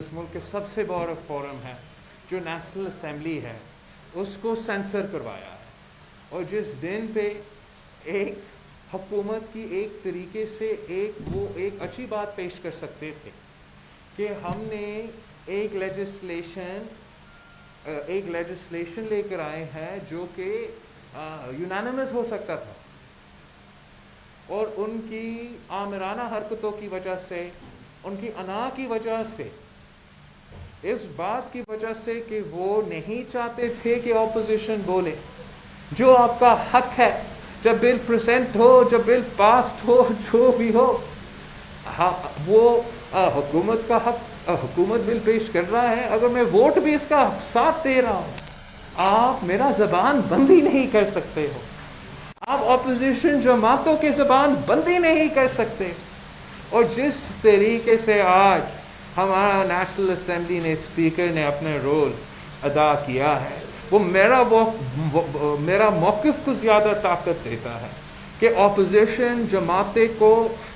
اس ملک کے سب سے بڑا فورم ہے جو نیشنل اسمبلی ہے اس کو سینسر کروایا ہے، اور جس دن پہ ایک حکومت کی ایک طریقے سے ایک اچھی بات پیش کر سکتے تھے کہ ہم نے ایک لیجسلیشن لے کر آئے ہیں جو کہ یونانیمس ہو سکتا تھا، اور ان کی آمرانہ حرکتوں کی وجہ سے، ان کی انا کی وجہ سے، اس بات کی وجہ سے کہ وہ نہیں چاہتے تھے کہ اپوزیشن بولے، جو آپ کا حق ہے جب بل پریزنٹ ہو، جب بل پاسڈ ہو، جو بھی ہو، وہ حکومت کا حق، حکومت بل پیش کر رہا ہے، اگر میں ووٹ بھی اس کا ساتھ دے رہا ہوں، آپ میرا زبان بندی نہیں کر سکتے ہو، آپ اپوزیشن جماعتوں کی زبان بندی نہیں کر سکتے۔ اور جس طریقے سے آج ہمارا نیشنل اسمبلی نے، اسپیکر نے اپنا رول ادا کیا ہے، وہ میرا موقف کو زیادہ طاقت دیتا ہے کہ اپوزیشن جماعتیں کو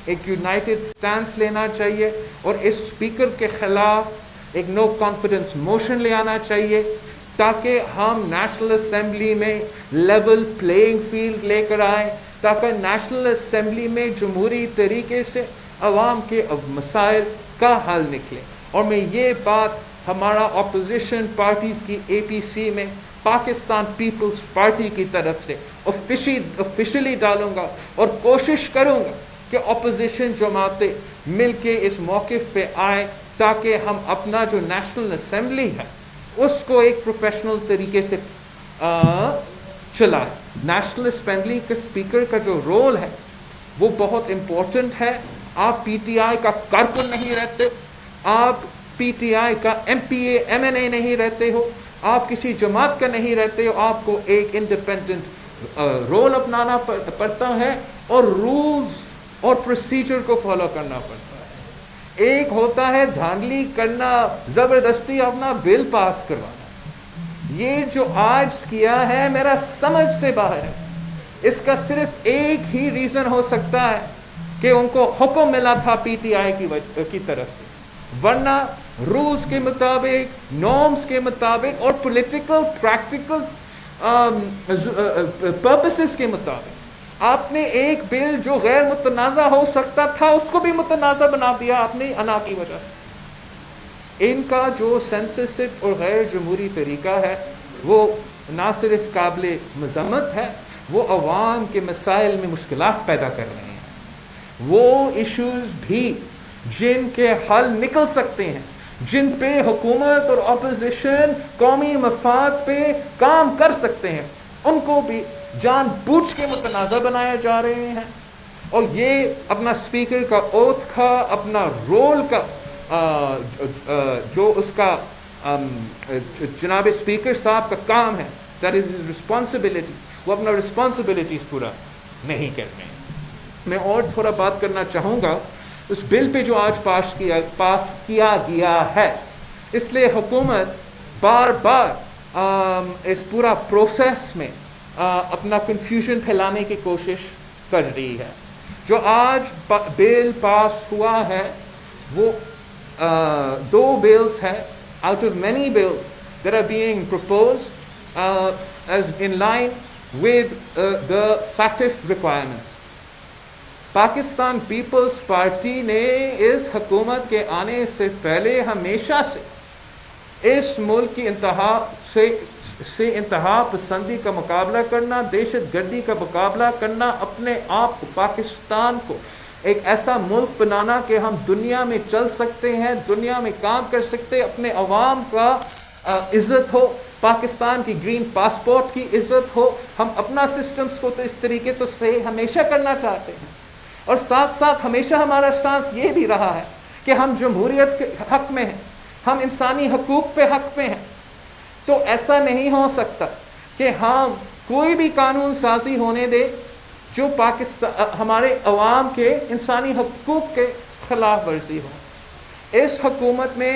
ایک یونائٹڈ سٹینس لینا چاہیے اور اس اسپیکر کے خلاف ایک نو کانفیڈنس موشن لے آنا چاہیے، تاکہ ہم نیشنل اسمبلی میں لیول پلینگ فیلڈ لے کر آئیں، تاکہ نیشنل اسمبلی میں جمہوری طریقے سے عوام کے مسائل کا حل نکلے۔ اور میں یہ بات ہمارا اپوزیشن پارٹیز کی اے پی سی میں پاکستان پیپلز پارٹی کی طرف سے آفیشلی ڈالوں گا اور کوشش کروں گا کہ اپوزیشن جماعتیں مل کے اس موقف پہ آئیں، تاکہ ہم اپنا جو نیشنل اسمبلی ہے اس کو ایک پروفیشنل طریقے سے چلائیں۔ نیشنل اسمبلی کے اسپیکر کا جو رول ہے وہ بہت امپورٹنٹ ہے۔ آپ پی ٹی آئی کا کارکن نہیں رہتے، آپ پی ٹی آئی کا M P A M N A نہیں رہتے ہو، آپ کسی جماعت کا نہیں رہتے ہو، آپ کو ایک انڈیپینڈنٹ رول اپنانا پڑتا ہے اور رولز اور پروسیجر کو فالو کرنا پڑتا ہے۔ ایک ہوتا ہے دھاندلی کرنا، زبردستی اپنا بل پاس کروانا، یہ جو آج کیا ہے میرا سمجھ سے باہر ہے۔ اس کا صرف ایک ہی ریزن ہو سکتا ہے کہ ان کو حکم ملا تھا پی ٹی آئی کی طرف سے، ورنہ رولز کے مطابق، نارمز کے مطابق اور پولیٹیکل پریکٹیکل پرپسز کے مطابق آپ نے ایک بل جو غیر متنازع ہو سکتا تھا اس کو بھی متنازع بنا دیا اپنی انا کی وجہ سے۔ ان کا جو سینسرشپ اور غیر جمہوری طریقہ ہے وہ نہ صرف قابل مذمت ہے، وہ عوام کے مسائل میں مشکلات پیدا کر رہے ہیں۔ وہ ایشوز بھی جن کے حل نکل سکتے ہیں، جن پہ حکومت اور اپوزیشن قومی مفاد پہ کام کر سکتے ہیں، ان کو بھی جان بوجھ کے متنازع بنایا جا رہے ہیں۔ اور یہ اپنا اسپیکر کا اوتھ کا، اپنا رول کا جو اس کا جناب اسپیکر صاحب کا کام ہے، دیٹ از ہز رسپانسبلٹی، وہ اپنا رسپانسبلٹیز پورا نہیں کرتے ہیں۔ میں اور تھوڑا بات کرنا چاہوں گا اس بل پہ جو آج پاس کیا گیا ہے۔ اس لیے حکومت بار بار اس پورا پروسیس میں اپنا کنفیوژن پھیلانے کی کوشش کر رہی ہے۔ جو آج بل پاس ہوا ہے وہ 2 بلز ہیں out of many bills that are being proposed as in line with the FATF requirements۔ Pakistan Peoples Party نے اس حکومت کے آنے سے پہلے ہمیشہ سے اس ملک کی انتہا پسندی کا مقابلہ کرنا، دہشت گردی کا مقابلہ کرنا، اپنے آپ کو پاکستان کو ایک ایسا ملک بنانا کہ ہم دنیا میں چل سکتے ہیں، دنیا میں کام کر سکتے، اپنے عوام کا عزت ہو، پاکستان کی گرین پاسپورٹ کی عزت ہو، ہم اپنا سسٹمز کو تو اس طریقے تو سے ہمیشہ کرنا چاہتے ہیں۔ اور ساتھ ساتھ ہمیشہ ہمارا سٹانس یہ بھی رہا ہے کہ ہم جمہوریت کے حق میں ہیں، ہم انسانی حقوق پہ حق پہ ہیں۔ تو ایسا نہیں ہو سکتا کہ ہم کوئی بھی قانون سازی ہونے دے جو ہمارے عوام کے انسانی حقوق کے خلاف ورزی ہو۔ اس حکومت نے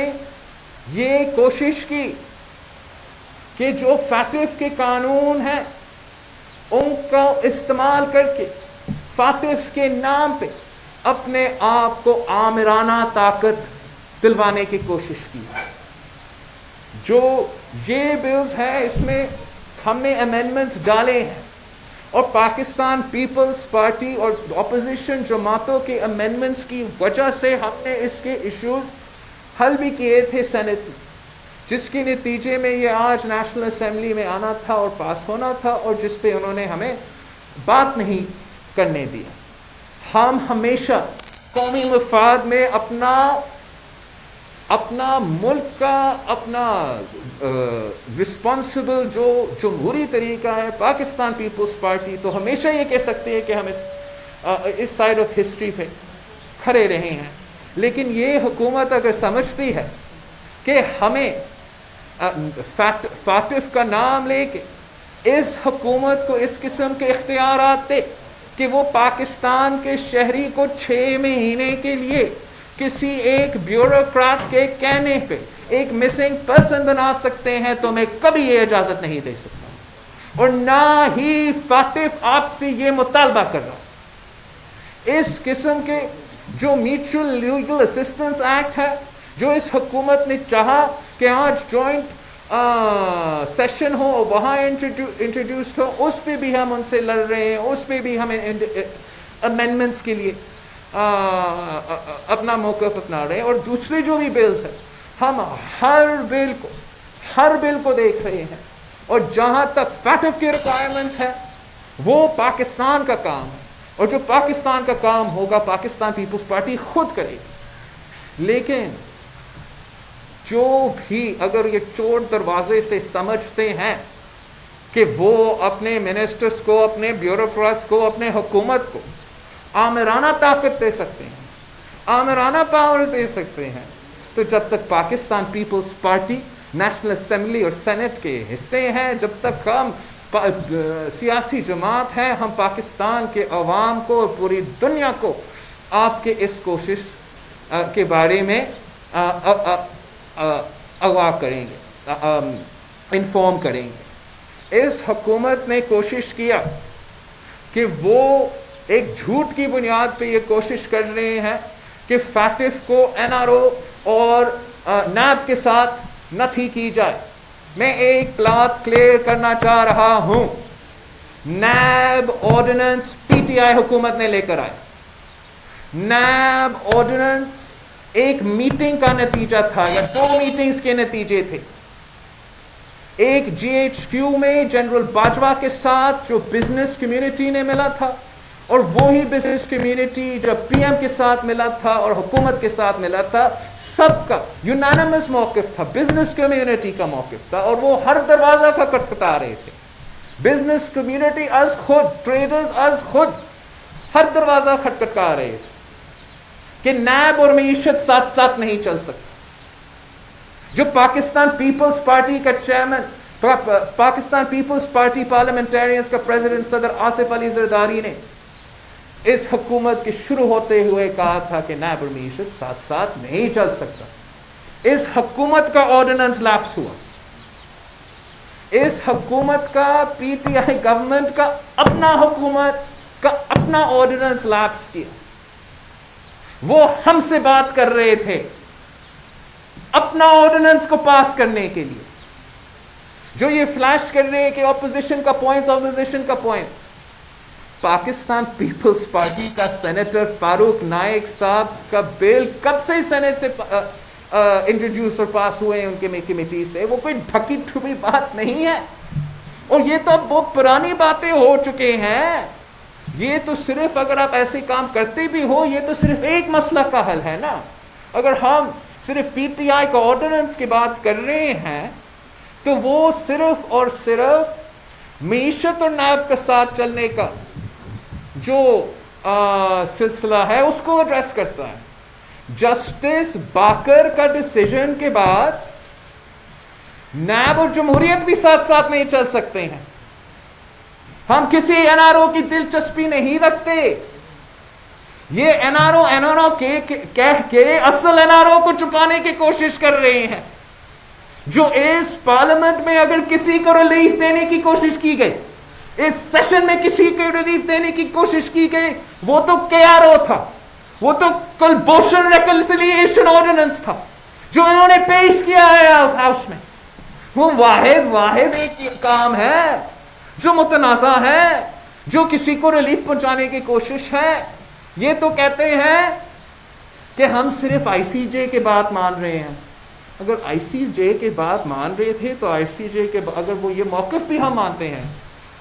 یہ کوشش کی کہ جو فیٹف کے قانون ہیں ان کا استعمال کر کے فاطف کے نام پہ اپنے آپ کو آمرانہ طاقت دلوانے کی کوشش کی. جو یہ بلز ہیں اس میں ہم نے امینڈمنٹس ڈالے ہیں اور پاکستان پیپلز پارٹی اور اپوزیشن جماعتوں کے امینڈمنٹس کی وجہ سے ہم نے اس کے ایشوز حل بھی کیے تھے سینٹ میں، جس کے نتیجے میں یہ آج نیشنل اسمبلی میں آنا تھا اور پاس ہونا تھا، اور جس پہ انہوں نے ہمیں بات نہیں کرنے دیا. ہم ہمیشہ قومی مفاد میں اپنا ملک کا اپنا رسپانسبل جو جمہوری طریقہ ہے پاکستان پیپلز پارٹی، تو ہمیشہ یہ کہہ سکتے ہیں کہ ہم اس سائڈ آف ہسٹری پہ کھڑے رہے ہیں. لیکن یہ حکومت اگر سمجھتی ہے کہ ہمیں فاطف کا نام لے کے اس حکومت کو اس قسم کے اختیارات دے کہ وہ پاکستان کے شہری کو 6 مہینے کے لیے کسی ایک بیوروکریٹ کے کہنے پہ ایک مسنگ پرسن بنا سکتے ہیں، تو میں کبھی یہ اجازت نہیں دے سکتا، اور نہ ہی فاطف آپ سے یہ مطالبہ کر رہا. اس قسم کے جو میوچل لیگل اسسٹنس ایکٹ ہے جو اس حکومت نے چاہا کہ آج جوائنٹ سیشن ہو وہاں انٹروڈیوسڈ ہو، اس پہ بھی ہم ان سے لڑ رہے ہیں، اس پہ بھی ہمیں امینڈمنٹس کے لیے اپنا موقف اپنا رہے ہیں. اور دوسرے جو بھی بلز ہیں ہم ہر بل کو دیکھ رہے ہیں، اور جہاں تک فیٹف کی ریکوائرمنٹ ہے وہ پاکستان کا کام ہے، اور جو پاکستان کا کام ہوگا پاکستان پیپلز پارٹی خود کرے گی. لیکن جو بھی اگر یہ چور دروازے سے سمجھتے ہیں کہ وہ اپنے منسٹرز کو، اپنے بیوروکریٹس کو، اپنے حکومت کو آمرانہ طاقت دے سکتے ہیں، آمرانہ پاورز دے سکتے ہیں، تو جب تک پاکستان پیپلز پارٹی نیشنل اسمبلی اور سینٹ کے حصے ہیں، جب تک ہم سیاسی جماعت ہے، ہم پاکستان کے عوام کو اور پوری دنیا کو آپ کے اس کوشش کے بارے میں آگاہ کریں گے، انفارم کریں گے. اس حکومت نے کوشش کیا کہ وہ ایک جھوٹ کی بنیاد پہ یہ کوشش کر رہے ہیں کہ فیٹف کو NRO اور نیب کے ساتھ نتھی کی جائے. میں ایک بات کلیئر کرنا چاہ رہا ہوں، نیب آرڈیننس PTI حکومت نے لے کر آئے. نیب آرڈیننس ایک میٹنگ کا نتیجہ تھا یا 2 میٹنگز کے نتیجے تھے. ایک GHQ میں جنرل باجوہ کے ساتھ جو بزنس کمیونٹی نے ملا تھا، اور وہی بزنس کمیونٹی جب PM کے ساتھ ملا تھا اور حکومت کے ساتھ ملا تھا، سب کا یونانیمس موقف تھا، بزنس کمیونٹی کا موقف تھا، اور وہ ہر دروازہ کا کٹکھٹا رہے تھے. بزنس کمیونٹی از خود، ٹریڈرز از خود ہر دروازہ کھٹکھٹا رہے تھے کہ نیب اور معیشت ساتھ ساتھ نہیں چل سکتا. جو پاکستان پیپلز پارٹی کا چیئرمین، پاکستان پیپلز پارٹی پارلیمنٹیرینز کا پریزیڈنٹ صدر آصف علی زرداری نے اس حکومت کے شروع ہوتے ہوئے کہا تھا کہ نیب اور معیشت ساتھ ساتھ نہیں چل سکتا. اس حکومت کا آرڈیننس لیپس ہوا، اس حکومت کا PTI گورنمنٹ کا اپنا حکومت کا اپنا آرڈیننس لیپس کیا. وہ ہم سے بات کر رہے تھے اپنا آرڈیننس کو پاس کرنے کے لیے، جو یہ فلیش کر رہے ہیں کہ اپوزیشن کا پوائنٹ. پاکستان پیپلز پارٹی کا سینیٹر فاروق نائک صاحب کا بل کب سے سینٹ سے انٹروڈیوس اور پاس ہوئے ہیں ان کے کمیٹی سے. وہ کوئی ڈھکی ٹھپی بات نہیں ہے، اور یہ تو اب بہت پرانی باتیں ہو چکے ہیں. یہ تو صرف اگر آپ ایسے کام کرتے بھی ہو، یہ تو صرف ایک مسئلہ کا حل ہے نا. اگر ہم صرف PTI کا آرڈیننس کی بات کر رہے ہیں تو وہ صرف اور صرف معیشت اور نیب کے ساتھ چلنے کا جو سلسلہ ہے اس کو ایڈریس کرتا ہے. جسٹس باکر کا ڈیسیژن کے بعد نیب اور جمہوریت بھی ساتھ ساتھ نہیں چل سکتے ہیں. ہم کسی NRO کی دلچسپی نہیں رکھتے. یہ NRO کہہ کے اصل NRO کو چھپانے کی کوشش کر رہے ہیں. جو اس پارلیمنٹ میں اگر کسی کو ریلیف دینے کی کوشش کی گئی، اس سیشن میں کسی کو ریلیف دینے کی کوشش کی گئی، وہ تو KRO تھا، وہ تو کلبھوشن ریکنسیلیشن آرڈیننس تھا. جو انہوں نے پیش کیا ہے ہاؤس میں، وہ واحد ایک کام ہے جو متنازع ہے، جو کسی کو ریلیف پہنچانے کی کوشش ہے۔ یہ تو کہتے ہیں کہ ہم صرف آئی سی جے کے بات مان رہے ہیں۔ اگر آئی سی جے کے بات مان رہے تھے تو آئی سی جے کے اگر وہ یہ موقف بھی ہم مانتے ہیں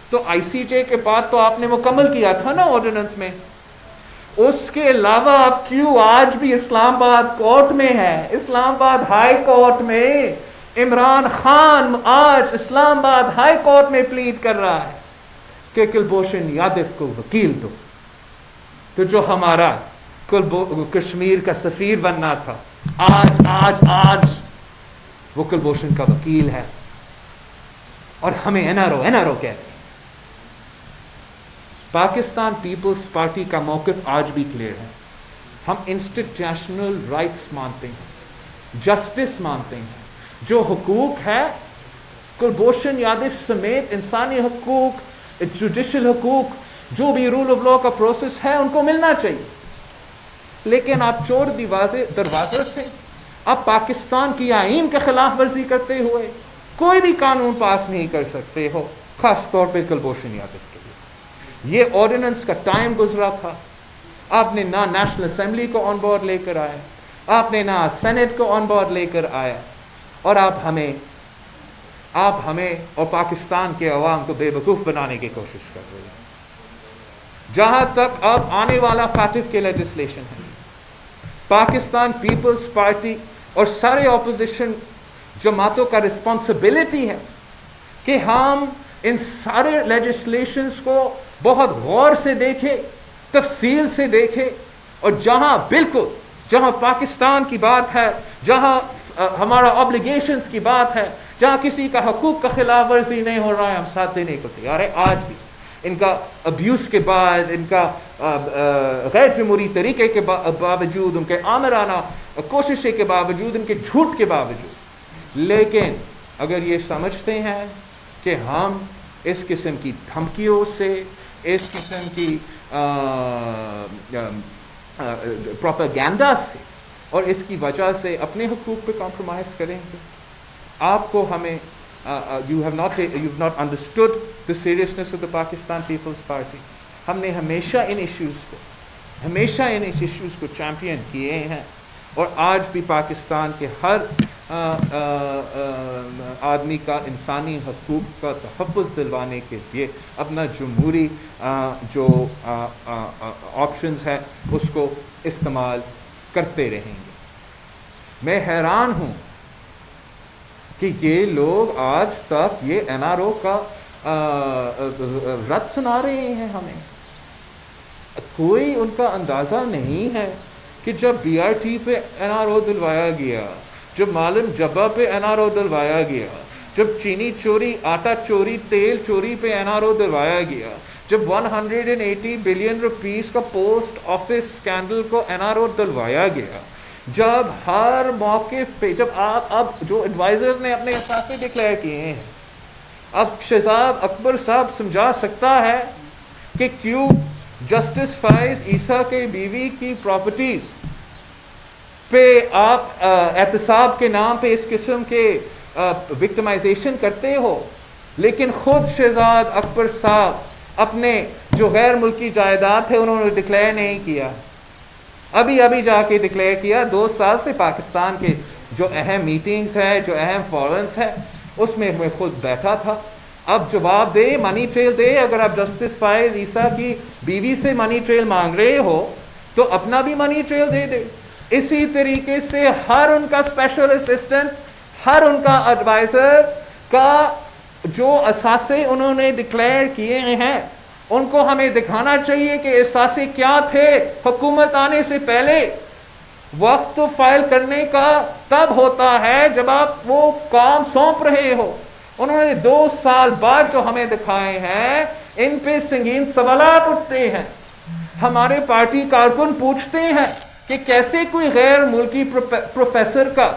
تو آئی سی جے کے بعد تو آپ نے مکمل کیا تھا نا آرڈیننس میں۔ اس کے علاوہ آپ کیوں آج بھی اسلام آباد کورٹ میں ہے، اسلام آباد ہائی کورٹ میں عمران خان آج اسلام آباد ہائی کورٹ میں پلیڈ کر رہا ہے کہ کلبھوشن یادو کو وکیل دو، تو جو ہمارا کشمیر کا سفیر بننا تھا آج وہ کلبھوشن کا وکیل ہے، اور ہمیں این آر او کہتے ہیں۔ پاکستان پیپلز پارٹی کا موقف آج بھی کلیئر ہے۔ ہم انسٹیٹیوشنل رائٹس مانتے ہیں، جسٹس مانتے ہیں، جو حقوق ہے کلبھوشن یادو سمیت انسانی حقوق، جوڈیشل حقوق، جو بھی رول آف لا کا پروسیس ہے ان کو ملنا چاہیے۔ لیکن آپ چور دروازے سے آپ پاکستان کی آئین کے خلاف ورزی کرتے ہوئے کوئی بھی قانون پاس نہیں کر سکتے ہو، خاص طور پہ کلبھوشن یادو کے لیے۔ یہ آرڈیننس کا ٹائم گزرا تھا، آپ نے نہ نیشنل اسمبلی کو آن بورڈ لے کر آیا، آپ نے نہ سینٹ کو آن بورڈ لے کر آیا، اور آپ ہمیں اور پاکستان کے عوام کو بے وقوف بنانے کی کوشش کر رہے ہیں۔ جہاں تک اب آنے والا فاتف کے لیجسلیشن ہے، پاکستان پیپلز پارٹی اور سارے اپوزیشن جماعتوں کا رسپانسبلٹی ہے کہ ہم ان سارے لیجسلیشنز کو بہت غور سے دیکھیں، تفصیل سے دیکھیں، اور جہاں پاکستان کی بات ہے، جہاں ہمارا آبلیگیشنز کی بات ہے، جہاں کسی کا حقوق کا خلاف ورزی نہیں ہو رہا ہے، ہم ساتھ دینے کو تیار ہیں۔ آج بھی ان کا ابیوز کے بعد، ان کا غیر جمہوری طریقے کے باوجود، ان کے آمرانہ کوششیں کے باوجود، ان کے جھوٹ کے باوجود، لیکن اگر یہ سمجھتے ہیں کہ ہم اس قسم کی دھمکیوں سے، اس قسم کی پروپیگنڈا سے اور اس کی وجہ سے اپنے حقوق پہ کمپرومائز کریں گے، آپ کو ہمیں you have not understood the seriousness of the Pakistan People's Party۔ ہم نے ہمیشہ ان ایشوز کو چیمپئن کیے ہیں، اور آج بھی پاکستان کے ہر آدمی کا انسانی حقوق کا تحفظ دلوانے کے لیے اپنا جمہوری جو آپشنز ہے اس کو استعمال کرتے رہیں گے۔ میں حیران ہوں کہ یہ لوگ آج تک یہ این آر او کا رد سنا رہے ہیں ہمیں۔ کوئی ان کا اندازہ نہیں ہے کہ جب بی آر ٹی پہ این آر او دلوایا گیا، جب معلم جبہ پہ این آر او دلوایا گیا، جب چینی چوری، آٹا چوری، تیل چوری پہ این آر او دلوایا گیا، جب 180 بلین روپیز کا پوسٹ آفس اسکینڈل کو این آر او دلوایا گیا، جب ہر موقف پہ، جب آپ اب جو ایڈوائزرز نے اپنے اثاثے ڈکلیئر کیے ہیں، اب شہزاد اکبر صاحب سمجھا سکتا ہے کہ کیوں جسٹس فائز عیسیٰ کے بیوی کی پراپرٹیز پہ آپ احتساب کے نام پہ اس قسم کے وکٹمائزیشن کرتے ہو، لیکن خود شہزاد اکبر صاحب اپنے جو غیر ملکی جائیداد ہے انہوں نے ڈکلیئر نہیں کیا، ابھی جا کے ڈکلیئر کیا۔ 2 سال سے پاکستان کے جو اہم میٹنگز ہے، جو اہم فورمز ہے، اس میں میں خود بیٹھا تھا۔ اب جواب دے، منی ٹریل دے۔ اگر آپ جسٹس فائز عیسیٰ کی بیوی سے منی ٹریل مانگ رہے ہو تو اپنا بھی منی ٹریل دے دے۔ اسی طریقے سے ہر ان کا اسپیشل اسسٹنٹ، ہر ان کا ایڈوائزر کا جو اثاثے انہوں نے ڈکلیئر کیے ہیں ان کو ہمیں دکھانا چاہیے کہ اثاثے کیا تھے حکومت آنے سے پہلے۔ وقت تو فائل کرنے کا تب ہوتا ہے جب آپ وہ کام سونپ رہے ہو۔ انہوں نے 2 سال بعد جو ہمیں دکھائے ہیں ان پہ سنگین سوالات اٹھتے ہیں۔ ہمارے پارٹی کارکن پوچھتے ہیں کہ کیسے کوئی غیر ملکی پروفیسر کا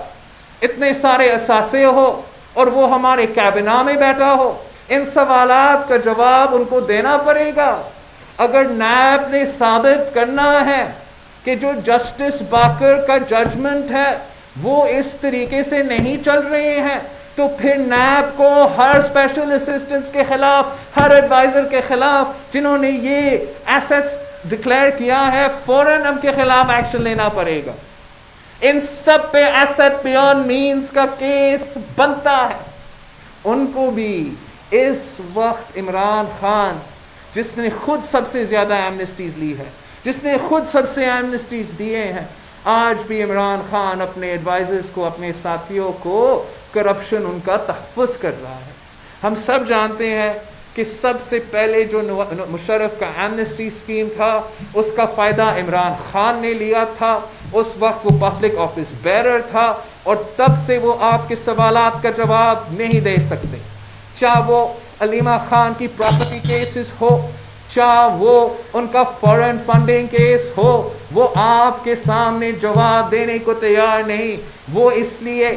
اتنے سارے اثاثے ہو اور وہ ہمارے کابینہ میں بیٹھا ہو۔ ان سوالات کا جواب ان کو دینا پڑے گا۔ اگر نیب نے ثابت کرنا ہے کہ جو جسٹس باکر کا ججمنٹ ہے وہ اس طریقے سے نہیں چل رہے ہیں تو پھر نیب کو ہر اسپیشل اسسٹنٹس کے خلاف، ہر ایڈوائزر کے خلاف جنہوں نے یہ ایسٹس ڈکلیئر کیا ہے، فوراً ان کے خلاف ایکشن لینا پڑے گا. ان سب پہ ایسٹ بیانڈ مینز کا کیس بنتا ہے. ان کو بھی اس وقت عمران خان جس نے خود سب سے زیادہ ایمنسٹیز لی ہے، جس نے خود سب سے ایمنسٹیز دیے ہیں، آج بھی عمران خان اپنے ایڈوائزرز کو، اپنے ساتھیوں کو کرپشن ان کا تحفظ کر رہا ہے. ہم سب جانتے ہیں کہ سب سے پہلے جو مشرف کا ایمنسٹی اسکیم تھا اس کا فائدہ عمران خان نے لیا تھا. اس وقت وہ پبلک آفس بیرر تھا اور تب سے وہ آپ کے سوالات کا جواب نہیں دے سکتے، چاہے وہ علیمہ خان کی پراپرٹی کیسز ہو، چاہے وہ ان کا فارن فنڈنگ کیس ہو، وہ آپ کے سامنے جواب دینے کو تیار نہیں. وہ اس لیے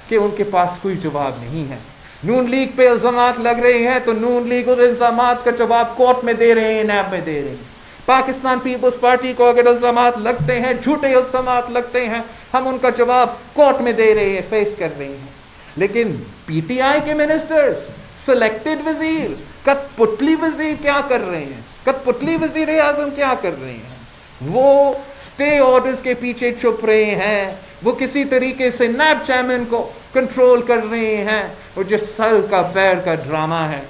کہ ان کے پاس کوئی جواب نہیں ہے. نون لیگ پہ الزامات لگ رہے ہیں تو نون لیگ اور الزامات کا جواب کورٹ میں دے رہے ہیں، نیب میں دے رہے ہیں. پاکستان پیپلز پارٹی کو اگر الزامات لگتے ہیں، جھوٹے الزامات لگتے ہیں، ہم ان کا جواب کورٹ میں دے رہے ہیں، فیس کر رہے ہیں. لیکن پی ٹی آئی کے منسٹرز، سلیکٹڈ وزیر، کت پتلی وزیر کیا کر رہے ہیں؟ کت پتلی وزیر اعظم کیا کر رہے ہیں؟ وہ سٹے آرڈرز کے پیچھے چھپ رہے ہیں. وہ کسی طریقے سے نیب چیئرمین کو کنٹرول کر رہے ہیں. اور جو سر کا پیر کا ڈرامہ ہے،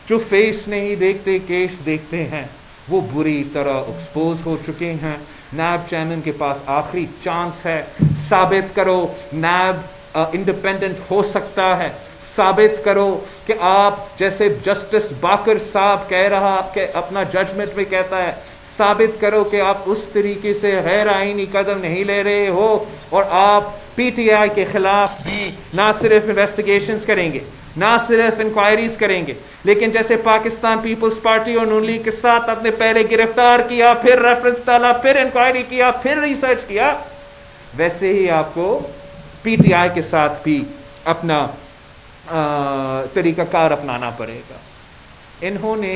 جو فیس نہیں دیکھتے کیس دیکھتے ہیں، وہ بری طرح ایکسپوز ہو چکے ہیں. نیب چیئرمین کے پاس آخری چانس ہے. ثابت کرو نیب انڈیپینڈنٹ ہو سکتا ہے. ثابت کرو کہ آپ جیسے جسٹس باقر صاحب کہہ رہا کہ اپنا ججمنٹ میں کہتا ہے، ثابت کرو کہ آپ اس طریقے سے غیر آئینی قدم نہیں لے رہے ہو. اور آپ پی ٹی آئی کے خلاف بھی نہ صرف انویسٹیگیشنز کریں گے، نہ صرف انکوائریز کریں گے، لیکن جیسے پاکستان پیپلز پارٹی اور نون لیگ کے ساتھ آپ نے پہلے گرفتار کیا، پھر ریفرنس ڈالا، پھر انکوائری کیا، پھر ریسرچ کیا، ویسے ہی آپ کو پی ٹی آئی کے ساتھ بھی اپنا طریقہ کار اپنانا پڑے گا. انہوں نے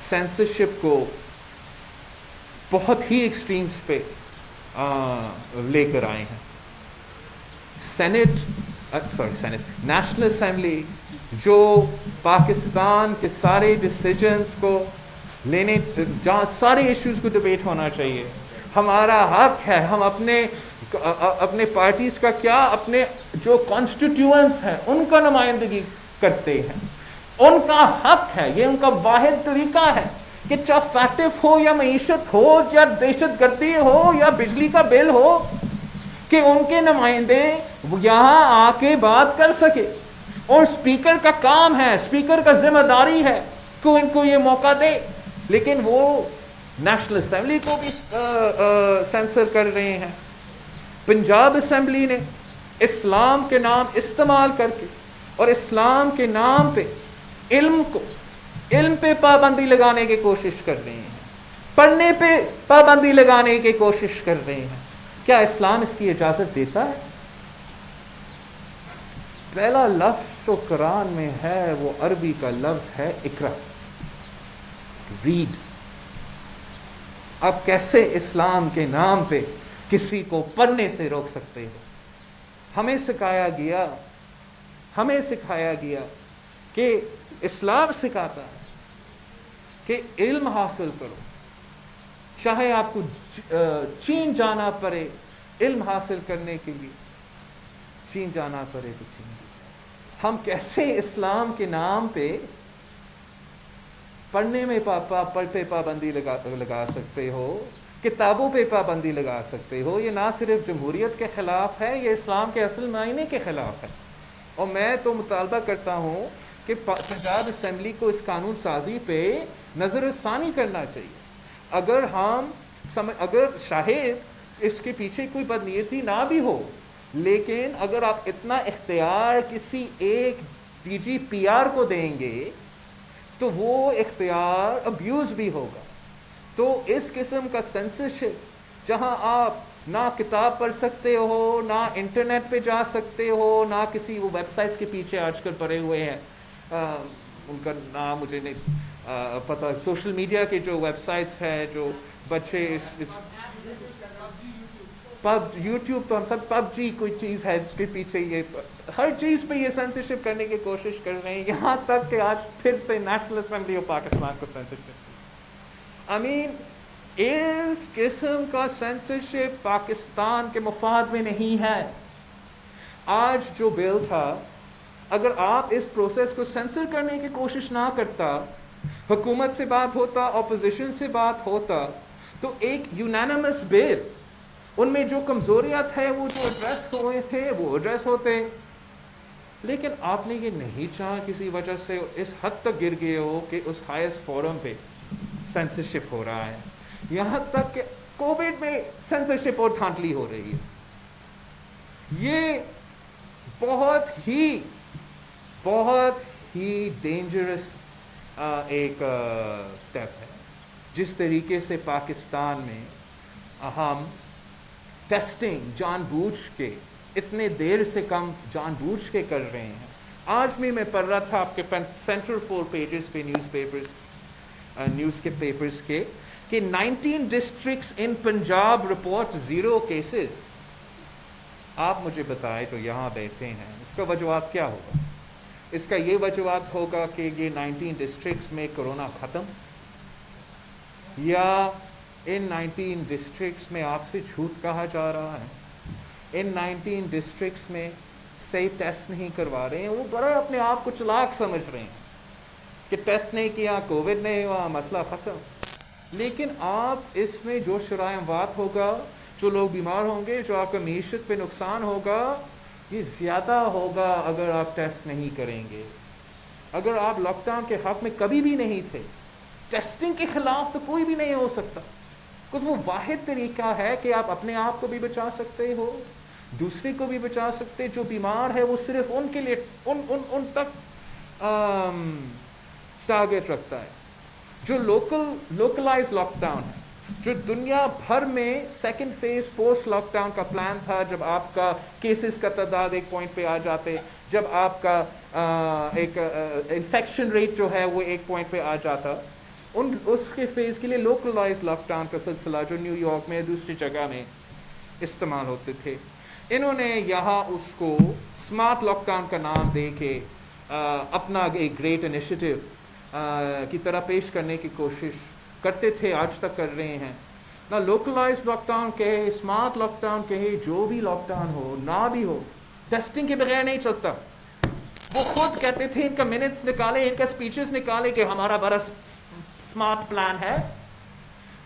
سینسرشپ کو بہت ہی ایکسٹریمز پہ لے کر آئے ہیں. سینٹ نیشنل اسمبلی جو پاکستان کے سارے ڈیسیجنز کو لینے، جہاں سارے ایشوز کو ڈبیٹ ہونا چاہیے، ہمارا حق ہے. ہم اپنے پارٹیز کا کیا، اپنے جو کانسٹیٹیوئنٹس ہیں ان کا نمائندگی کرتے ہیں، ان کا حق ہے. یہ ان کا واحد طریقہ ہے کہ چاہے فیکٹو ہو یا معیشت ہو یا دہشت گردی ہو یا بجلی کا بل ہو، کہ ان کے نمائندے یہاں آ کے بات کر سکے. اور اسپیکر کا کام ہے، اسپیکر کا ذمہ داری ہے کہ ان کو یہ موقع دے. لیکن وہ نیشنل اسمبلی کو بھی سینسر کر رہے ہیں. پنجاب اسمبلی نے اسلام کے نام استعمال کر کے اور اسلام کے نام پہ علم پہ پابندی لگانے کی کوشش کر رہے ہیں، پڑھنے پہ پابندی لگانے کی کوشش کر رہے ہیں. کیا اسلام اس کی اجازت دیتا ہے؟ پہلا لفظ جو قرآن میں ہے وہ عربی کا لفظ ہے اقرا، ریڈ. اب کیسے اسلام کے نام پہ کسی کو پڑھنے سے روک سکتے ہو؟ ہمیں سکھایا گیا کہ اسلام سکھاتا ہے کہ علم حاصل کرو، چاہے آپ کو چین جانا پڑے علم حاصل کرنے کے لیے، چین جانا پڑے تو چین. ہم کیسے اسلام کے نام پہ پڑھنے میں پہ پابندی لگا سکتے ہو، کتابوں پہ پابندی لگا سکتے ہو؟ یہ نہ صرف جمہوریت کے خلاف ہے، یہ اسلام کے اصل معنی کے خلاف ہے. اور میں تو مطالبہ کرتا ہوں کہ پنجاب اسمبلی کو اس قانون سازی پہ نظر ثانی کرنا چاہیے. اگر شاید اس کے پیچھے کوئی بدنیتی نہ بھی ہو، لیکن اگر آپ اتنا اختیار کسی ایک ڈی جی پی آر کو دیں گے تو وہ اختیار ابیوز بھی ہوگا. تو اس قسم کا سینسرشپ جہاں آپ نہ کتاب پڑھ سکتے ہو، نہ انٹرنیٹ پہ جا سکتے ہو، نہ کسی وہ ویب سائٹس کے پیچھے آج کل پڑے ہوئے ہیں، ان کا نام مجھے نہیں پتہ، سوشل میڈیا کے جو ویب سائٹس ہیں جو بچے YouTube تو ہم سب PUBG کوئی چیز ہے جس کے پیچھے یہ ہر چیز پہ یہ سینسرشپ کرنے کی کوشش کر رہے ہیں، یہاں تک کہ آج پھر سے نیشنل اسمبلی آف پاکستان کو سینسرشپ، اس قسم کا سینسرشپ پاکستان کے مفاد میں نہیں ہے۔ آج جو بل تھا، اگر آپ اس پروسیس کو سینسر کرنے کی کوشش نہ کرتا، حکومت سے بات ہوتا، اپوزیشن سے بات ہوتا، تو ایک یونانیمس بل، ان میں جو کمزوریات ہے وہ جو ایڈریس ہوئے تھے وہ ایڈریس ہوتے، لیکن آپ نے یہ نہیں چاہا، کسی وجہ سے اس حد تک گر گئے ہو کہ اس ہائیسٹ فورم پہ سینسرشپ ہو رہا ہے، یہاں تک کہ کووڈ میں سینسرشپ اور دھاندلی ہو رہی ہے۔ یہ بہت ہی ڈینجرس ایک سٹیپ ہے، جس طریقے سے پاکستان میں ہم ٹیسٹنگ جان بوجھ کے اتنے دیر سے کم جان بوجھ کے کر رہے ہیں۔ آج بھی میں پڑھ رہا تھا آپ کے سینٹرل 4 پیجز پہ نیوز کے پیپرز کے کہ 19 ڈسٹرکٹس ان پنجاب رپورٹ 0 کیسز۔ آپ مجھے بتائیں جو یہاں بیٹھے ہیں، اس کا وجوہات کیا ہوگا؟ اس کا یہ وجوہات ہوگا کہ یہ 19 ڈسٹرکٹس میں کرونا ختم، یا ان 19 ڈسٹرکٹس میں آپ سے جھوٹ کہا جا رہا ہے، ان 19 ڈسٹرکٹس میں صحیح ٹیسٹ نہیں کروا رہے ہیں، وہ بڑا اپنے آپ کو چلاک سمجھ رہے ہیں کہ ٹیسٹ نہیں کیا، کووڈ نہیں ہوا، مسئلہ ختم۔ لیکن آپ اس میں جو شرائع اموات ہوگا، جو لوگ بیمار ہوں گے، جو آپ کا معیشت پہ نقصان ہوگا، یہ زیادہ ہوگا اگر آپ ٹیسٹ نہیں کریں گے۔ اگر آپ لاک ڈاؤن کے حق میں کبھی بھی نہیں تھے، ٹیسٹنگ کے خلاف تو کوئی بھی نہیں ہو سکتا، کیونکہ وہ واحد طریقہ ہے کہ آپ اپنے آپ کو بھی بچا سکتے ہو، دوسرے کو بھی بچا سکتے۔ جو بیمار ہے وہ صرف ان کے لیے ان تک ٹارگیٹ رکھتا ہے۔ جو لوکلائز لاک ڈاؤن ہے، جو دنیا بھر میں second phase post lockdown کا پلان تھا، جب آپ کا کیسز کا تعداد ایک پوائنٹ پہ آ جاتے، جب آپ کا ایک انفیکشن ریٹ جو ہے وہ ایک پوائنٹ پہ آ جاتا، اس کے فیز کے لیے لوکلائز لاک ڈاؤن کا سلسلہ جو نیو یارک میں دوسری جگہ میں استعمال ہوتے تھے، انہوں نے یہاں اس کو اسمارٹ لاک ڈاؤن کا نام دے کے اپنا ایک گریٹ انیشیٹو کی طرح پیش کرنے کی کوشش کرتے تھے، آج تک کر رہے ہیں۔ نہ لوکلائز لاک ڈاؤن کہے، اسمارٹ لاک ڈاؤن کہے، جو بھی لاک ڈاؤن ہو، نہ بھی ہو، ٹیسٹنگ کے بغیر نہیں چلتا۔ وہ خود کہتے تھے، ان کا منٹس نکالے، ان کا اسپیچز نکالے کہ ہمارا بڑا اسمارٹ پلان ہے،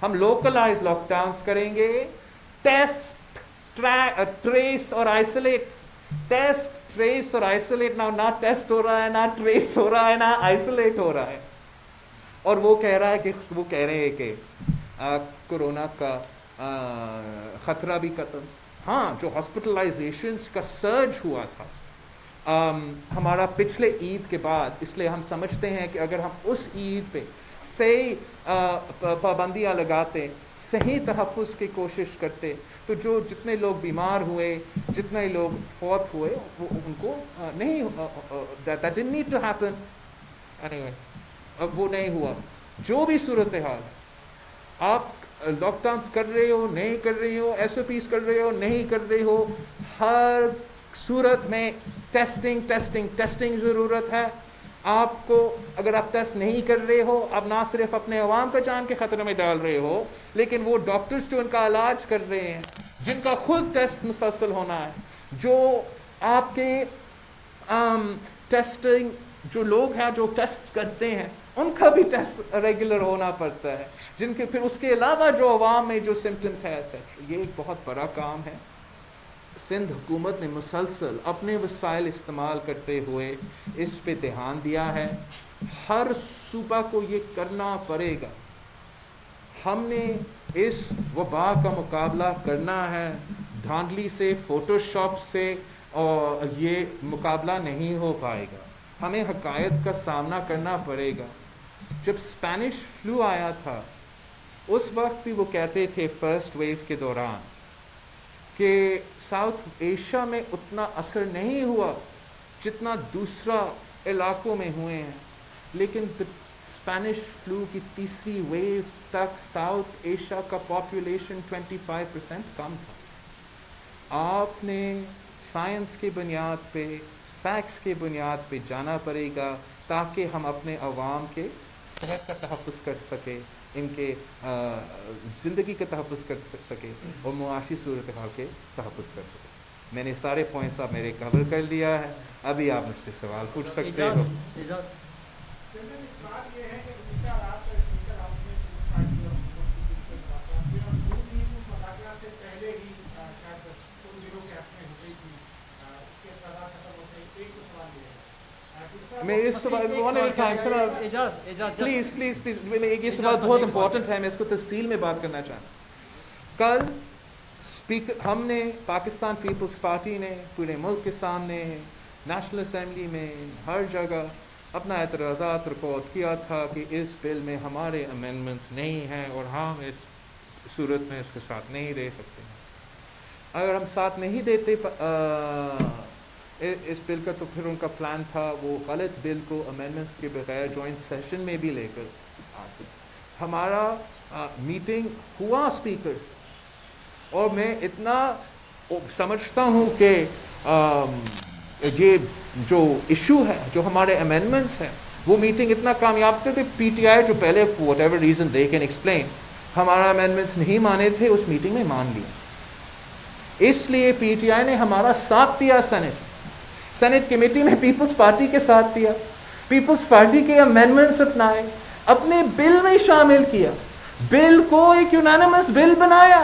ہم لوکلائز لاک ڈاؤنس کریں گے، ٹیسٹ ٹریس اور آئسولیٹ، ٹیسٹ ٹریس اور آئسولیٹ، نہ ٹیسٹ ہو رہا ہے، نہ ٹریس ہو رہا ہے، نہ آئسولیٹ ہو رہا ہے۔ اور وہ کہہ رہے ہیں کہ کورونا کا خطرہ بھی ختم۔ ہاں، جو ہاسپٹلائزیشنز کا سرج ہوا تھا ہمارا پچھلے عید کے بعد، اس لیے ہم سمجھتے ہیں کہ اگر ہم اس عید پہ صحیح پابندیاں لگاتے، صحیح تحفظ کی کوشش کرتے، تو جتنے لوگ بیمار ہوئے، جتنے لوگ فوت ہوئے، وہ ان کو نہیں that didn't need to happen anyway، اب وہ نہیں ہوا۔ جو بھی صورتحال، آپ لاک ڈاؤن کر رہے ہو، نہیں کر رہے ہو، ایس او پیز کر رہے ہو، نہیں کر رہے ہو، ہر صورت میں ٹیسٹنگ ضرورت ہے۔ آپ کو اگر آپ ٹیسٹ نہیں کر رہے ہو، آپ نہ صرف اپنے عوام کا جان کے خطرے میں ڈال رہے ہو، لیکن وہ ڈاکٹرز جو ان کا علاج کر رہے ہیں، جن کا خود ٹیسٹ مسلسل ہونا ہے، جو آپ کے ٹیسٹنگ، جو لوگ ہیں جو ٹیسٹ کرتے ہیں، ان کا بھی ٹیسٹ ریگولر ہونا پڑتا ہے، جن کے پھر اس کے علاوہ جو عوام میں جو سمٹمز ہے ایسے، یہ ایک بہت بڑا کام ہے۔ سندھ حکومت نے مسلسل اپنے وسائل استعمال کرتے ہوئے اس پہ دھیان دیا ہے۔ ہر صوبہ کو یہ کرنا پڑے گا۔ ہم نے اس وبا کا مقابلہ کرنا ہے، دھاندلی سے، فوٹو شاپ سے، اور یہ مقابلہ نہیں ہو پائے گا۔ ہمیں حقائق کا سامنا کرنا پڑے گا۔ جب اسپینش فلو آیا تھا، اس وقت بھی وہ کہتے تھے فرسٹ ویو کے دوران کہ ساؤتھ ایشیا میں اتنا اثر نہیں ہوا جتنا دوسرا علاقوں میں ہوئے ہیں، لیکن اسپینش فلو کی تیسری ویو تک ساؤتھ ایشیا کا پاپولیشن 25% کم تھا۔ آپ نے سائنس کی بنیاد پہ، فیکٹس کی بنیاد پہ جانا پڑے گا تاکہ ہم اپنے عوام کے صحت کا تحفظ کر سکے، ان کے زندگی کا تحفظ کر سکے اور معاشی صورتحال کے تحفظ کر سکے۔ میں نے سارے پوائنٹس آپ میرے کور کر لیا ہے، ابھی آپ مجھ سے سوال پوچھ سکتے ہو۔ بات یہ ہے کہ گزشتہ رات کو اسپیکر ہاؤس میں پیپلز پارٹی اور مذاکرہ سے پہلے ہی شاید ان دنوں کے حق میں ہو گئی تھی، اس کے ابتدا ختم ہوتے ہی ایک تو سوال یہ ہے، میں اس سوال پلیز پلیز پلیز یہ سوال بہت امپورٹنٹ ہے، میں اس کو تفصیل میں بات کرنا چاہتا ہوں۔ کل اسپیکر ہم نے، پاکستان پیپلز پارٹی نے پورے ملک کے سامنے، نیشنل اسمبلی میں، ہر جگہ اپنا اعتراضات ریکارڈ کیا تھا کہ اس بل میں ہمارے امینڈمنٹس نہیں ہیں اور ہم اس صورت میں اس کے ساتھ نہیں دے سکتے ہیں۔ اگر ہم ساتھ نہیں دیتے اس بل کا تو پھر ان کا پلان تھا وہ غلط بل کو امینڈمنٹس کے بغیر جوائنٹ سیشن میں بھی لے کر آتے۔ ہمارا میٹنگ ہوا اسپیکر سے، اور میں اتنا سمجھتا ہوں کہ یہ جو ایشو ہے، جو ہمارے امینڈمنٹس ہیں، وہ میٹنگ اتنا کامیاب تھے کہ پی ٹی آئی جو پہلے what ever reason they can explain ہمارا امینڈمنٹس نہیں مانے تھے، اس میٹنگ میں مان لیا۔ اس لیے پی ٹی آئی نے ہمارا ساتھ دیا، سینٹ کمیٹی میں پیپلز پارٹی کے ساتھ دیا، پیپلز پارٹی کے امینڈمنٹس اپنائے، اپنے بل میں شامل کیا، بل کو ایک یونانیمس بل بنایا۔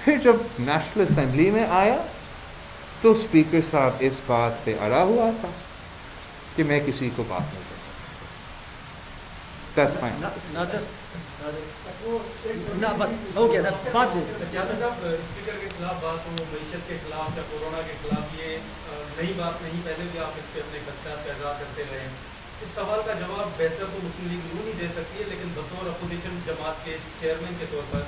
پھر جب نیشنل اسمبلی میں آیا تو اسپیکر صاحب اس بات پہ اڑا ہوا تھا کہ میں کسی کو بات نہیں کرتا۔ اسپیکر کے خلاف بات ہو، معیشت کے خلاف یا کورونا کے خلاف، یہ نئی بات نہیں، پہلے بھی آپ اس پہ اپنے خدشات کا اظہار کرتے رہے ہیں۔ اس سوال کا جواب بہتر تو مسلم لیگ نون ہی دے سکتی ہے، لیکن بطور اپوزیشن جماعت کے چیئرمین کے طور پر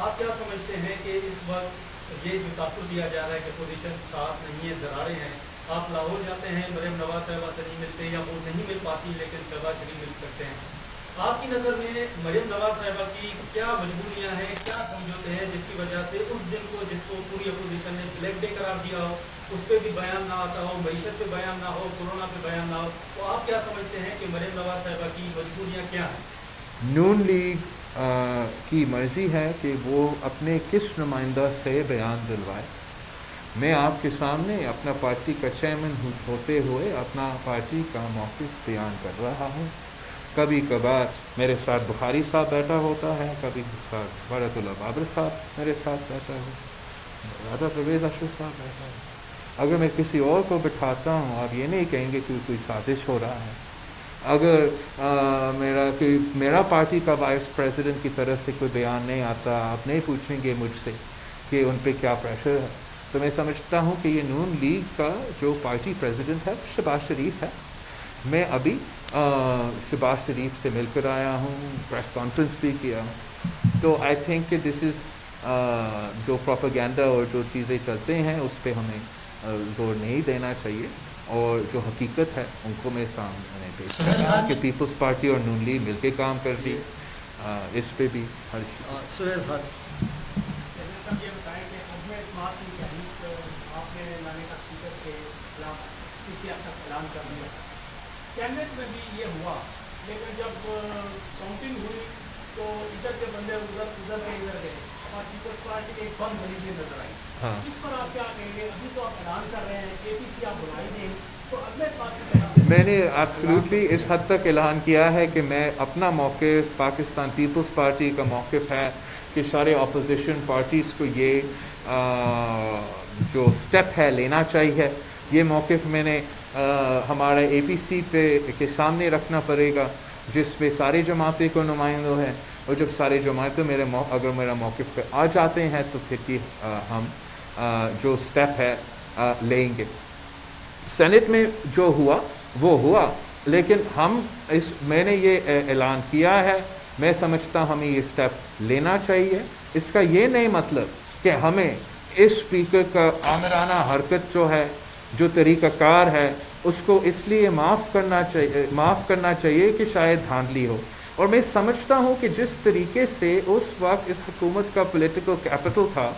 آپ کیا سمجھتے ہیں کہ اس وقت یہ جو تاثر دیا جا رہا ہے کہ اپوزیشن ساتھ نہیں ہے، درارے ہیں، آپ لاہور جاتے ہیں، مریم نواز صاحبہ سے نہیں ملتے یا وہ نہیں مل پاتی لیکن شہباز شریف مل سکتے ہیں، آپ کی نظر میں مریم نواز صاحبہ کی کیا مجبوریاں ہیں، کیا سمجھوتے ہیں جس کی وجہ سے اس دن کو جس کو پوری اپوزیشن نے بلیک ڈے قرار دیا ہو، اس پہ بھی بیان نہ آتا ہو، معیشت پہ بیان نہ ہو، کورونا پہ بیان نہ ہو، تو آپ کیا سمجھتے ہیں کہ مریم نواز صاحبہ کی مجبوریاں کیا ہیں؟ نون لیگ کی مرضی ہے کہ وہ اپنے کس نمائندہ سے بیان دلوائے۔ میں آپ کے سامنے اپنا پارٹی کا چیئرمین ہوتے ہوئے اپنا پارٹی کا موقف بیان کر رہا ہوں۔ کبھی کبھار میرے ساتھ بخاری صاحب بیٹھا ہوتا ہے، کبھی ساتھ برۃ اللہ بابر صاحب میرے ساتھ بیٹھا ہو، راجہ پرویز اشرف صاحب بیٹھا ہو۔ اگر میں کسی اور کو بٹھاتا ہوں، آپ یہ نہیں کہیں گے کہ کوئی سازش ہو رہا ہے۔ اگر میرا پارٹی کا وائس پریزیڈنٹ کی طرف سے کوئی بیان نہیں آتا، آپ نہیں پوچھیں گے مجھ سے کہ ان پہ کیا پریشر ہے، تو میں سمجھتا ہوں کہ یہ نون لیگ کا جو پارٹی پریزیڈنٹ ہے شہباز شریف ہے۔ میں ابھی شہباز شریف سے مل کر آیا ہوں، پریس کانفرنس بھی کیا ہوں، تو آئی تھنک کہ دس از جو پروپیگینڈا اور جو چیزیں چلتے ہیں اس پہ ہمیں زور نہیں دینا چاہیے، اور جو حقیقت ہے ان کو میں سامنے پیش کر رہا ہوں کہ پیپلز پارٹی اور نون لیگ مل کے کام کر دی، اس پہ بھی ہر چیز۔ سینٹ میں بھی یہ ہوا، لیکن جب کاؤنٹنگ ہوئی تو ادھر کے بندے ادھر گئے اور پیپلز پارٹی کے ایک بند بنی ہوئی نظر آئی۔ اس پر آپ کیا کہیں گے؟ ابھی تو آپ اعلان کر رہے ہیں کہ پی سی آپ بنائی دیں، تو اگلے پارٹی میں نے ایبسلیوٹلی اس حد تک اعلان کیا ہے کہ میں اپنا موقف، پاکستان پیپلز پارٹی کا موقف ہے کہ سارے اپوزیشن پارٹیز کو یہ جو سٹیپ ہے لینا چاہیے۔ یہ موقف میں نے ہمارے اے پی سی پہ کے سامنے رکھنا پڑے گا، جس پہ سارے جماعتیں کو نمائندوں ہیں، اور جب سارے جماعتیں اگر میرا موقف پہ آ جاتے ہیں تو پھر ہم جو سٹیپ ہے لیں گے۔ سینٹ میں جو ہوا وہ ہوا، لیکن میں نے یہ اعلان کیا ہے، میں سمجھتا ہوں ہمیں یہ سٹیپ لینا چاہیے۔ اس کا یہ نہیں مطلب کہ ہمیں اس اسپیکر کا آمرانہ حرکت جو ہے، جو طریقہ کار ہے، اس کو اس لیے معاف کرنا چاہیے کہ شاید دھاندلی ہو۔ اور میں سمجھتا ہوں کہ جس طریقے سے اس وقت اس حکومت کا پولیٹیکل کیپٹل تھا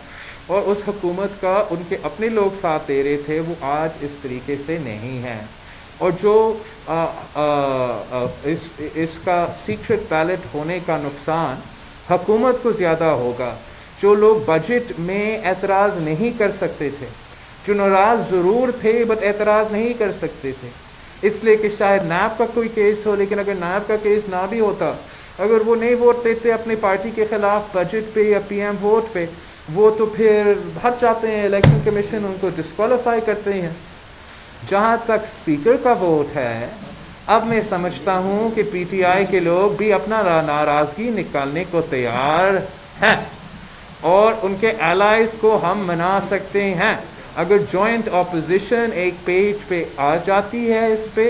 اور اس حکومت کا ان کے اپنے لوگ ساتھ دے رہے تھے، وہ آج اس طریقے سے نہیں ہے. اور جو اس کا سیکرٹ بیلٹ ہونے کا نقصان حکومت کو زیادہ ہوگا. جو لوگ بجٹ میں اعتراض نہیں کر سکتے تھے، جو ناراض ضرور تھے بٹ اعتراض نہیں کر سکتے تھے، اس لیے کہ شاید نیب کا کوئی کیس ہو، لیکن اگر نیب کا کیس نہ بھی ہوتا، اگر وہ نہیں ووٹ دیتے اپنی پارٹی کے خلاف بجٹ پہ یا پی ایم ووٹ پہ، وہ تو پھر ہٹ جاتے ہیں، الیکشن کمیشن ان کو ڈسکوالیفائی کرتے ہیں. جہاں تک اسپیکر کا ووٹ ہے، اب میں سمجھتا ہوں کہ پی ٹی آئی کے لوگ بھی اپنا ناراضگی نکالنے کو تیار ہیں اور ان کے الائز کو ہم منا سکتے ہیں. اگر جوائنٹ اپوزیشن ایک پیج پہ آ جاتی ہے، اس پہ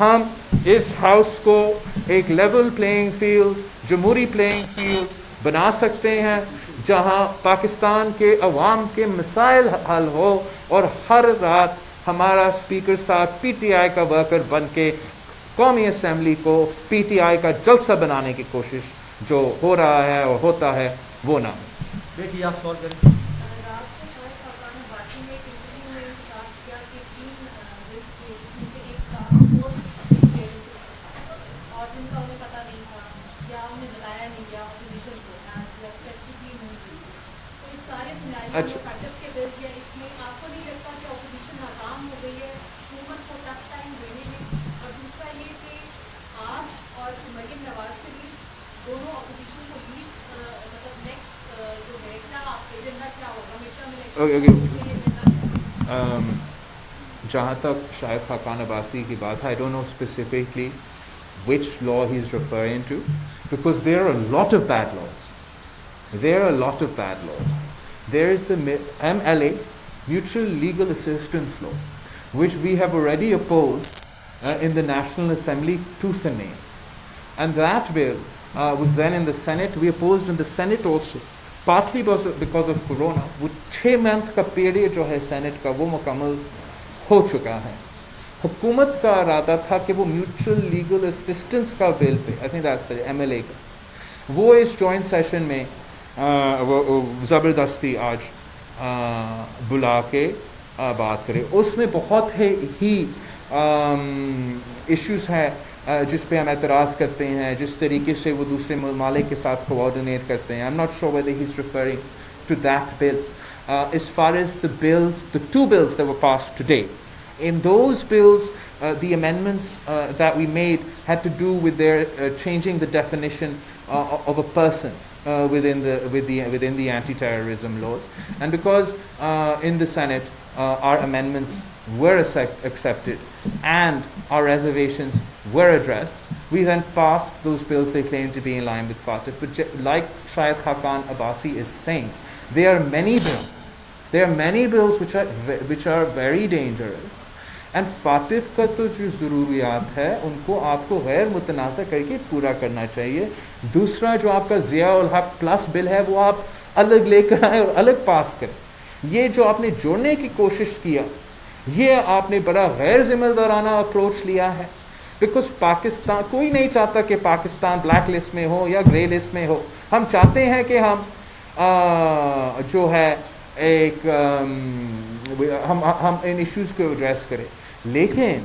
ہم اس ہاؤس کو ایک لیول پلینگ فیلڈ، جمہوری پلینگ فیلڈ بنا سکتے ہیں، جہاں پاکستان کے عوام کے مسائل حل ہو اور ہر رات ہمارا اسپیکر صاحب پی ٹی آئی کا ورکر بن کے قومی اسمبلی کو پی ٹی آئی کا جلسہ بنانے کی کوشش جو ہو رہا ہے اور ہوتا ہے وہ نہ. بیٹی آپ سوال کریں. اچھا، جہاں تک شاہد خاقان عباسی کی بات ہے، I don't know specifically which law he's referring to, because there are a lot of bad laws. There are a lot of bad laws. There is the MLA, Mutual Legal Assistance Law, which we have already opposed in the National Assembly tooth and nail. And that bill was then in the Senate. We opposed in the Senate also, partly because of Corona. وہ 6 month کا period جو ہے Saint کا وہ مکمل ہو چکا ہے. حکومت کا ارادہ تھا کہ وہ میوچل لیگل اسسٹنس کا بل پہ، I think that's the MLA کا، وہ اس جوائنٹ سیشن میں زبردستی آج بلا کے بات کرے. اس میں بہت ہی ایشوز ہیں جس پہ ہم اعتراض کرتے ہیں، جس طریقے سے وہ دوسرے ممالک کے ساتھ کوآرڈینیٹ کرتے ہیں. I'm not sure whether he's referring to that bill. As far as the bills, the 2 bills that were passed today, in those bills, the amendments that we made had to do with their changing the definition of a person within the anti-terrorism laws. And because in the Senate our amendments were accepted and our reservations were addressed, we then passed those bills they claim to be in line with FATF. But like Shahid Khaqan Abbasi is saying, there are many bills which are very dangerous. And فاطف کا تو جو ضروریات ہے ان کو آپ کو غیر متنازع کر کے پورا کرنا چاہیے. دوسرا جو آپ کا ضیاء الحق پلس بل ہے وہ آپ الگ لے کر آئیں اور الگ پاس کریں. یہ جو آپ نے جوڑنے کی کوشش کیا، یہ آپ نے بڑا غیر ذمہ دارانہ اپروچ لیا ہے. بیکاز پاکستان، کوئی نہیں چاہتا کہ پاکستان بلیک لسٹ میں ہو یا گرے لسٹ میں ہو. ہم چاہتے ہیں کہ ہم جو ہے ایک ہم ان ایشوز کو ایڈریس کریں. لیکن